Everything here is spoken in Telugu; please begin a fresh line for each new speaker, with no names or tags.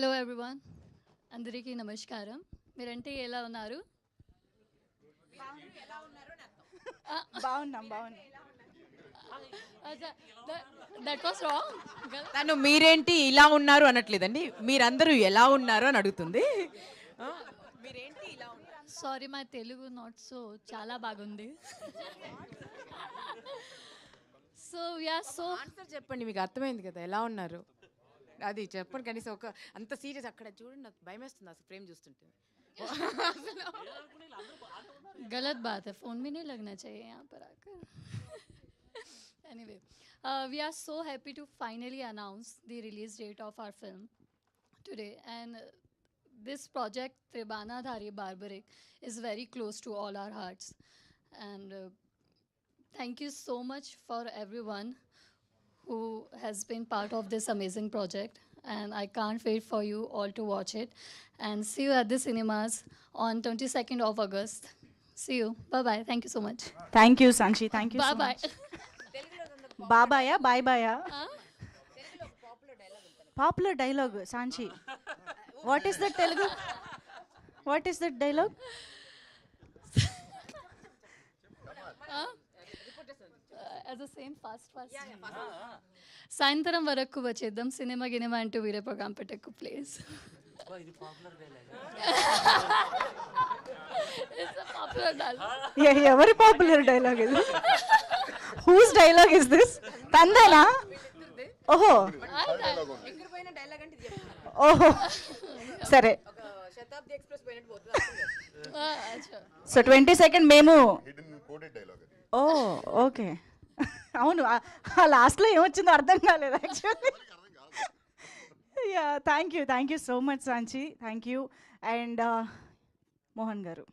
హలో ఎవ్రీవన్, అందరికీ నమస్కారం. మీరంటే ఎలా ఉన్నారు?
బాగున్నాం.
That was wrong.
తను మీరేంటి ఇలా ఉన్నారు అనట్లేదండి, మీరందరూ ఎలా ఉన్నారు అని అడుగుతుంది. మీరేంటి ఇలా ఉన్నారు?
Sorry, my Telugu not so చాలా బాగుంది. సో వీఆర్ సో
ఆన్సర్ చెప్పండి, మీకు అర్థమైంది కదా ఎలా ఉన్నారు అది చెప్పండి కనీసం. ఒక అంత సీరియస్ అక్కడ చూడండి, నాకు భయం వేస్తుంది అసలు ఫ్రేమ్ చూస్తుంటే.
गलत बात है, फ़ोन भी नहीं लगना चाहिए यहाँ पर आकर. Anyway, we are so happy to finally announce the release date of our film today, and this project Tribana Dhari Barbaric is very close to all our hearts, and thank you so much for everyone who has been part of this amazing project, and I can't wait for you all to watch it and see you at the cinemas on 22nd of August. See you. Bye bye. Thank you so much.
Thank you Sanchi, thank you.
Bye bye.
బాబాయా బాయ్ బాయా popular dialogue Sanchi. What is that Telugu? What is that dialogue?
As a same fast. సాయంత్రం వరకు వచ్చేద్దాం, సినిమా గినిమా అంటూ వేరే ప్రోగ్రామ్ పెట్టకు ప్లీజ్.
ఎవరి పాపులర్ డైలాగ్ ఇది? Whose dialogue is this? తందేనా? ఓహో ఓహో సరే. సో 22nd మేము. Oh okay. అవును, ఆ లాస్ట్లో ఏమొచ్చిందో అర్థం కాలేదు actually. Yeah, thank you so much Sanchi, thank you. And Mohan గారు.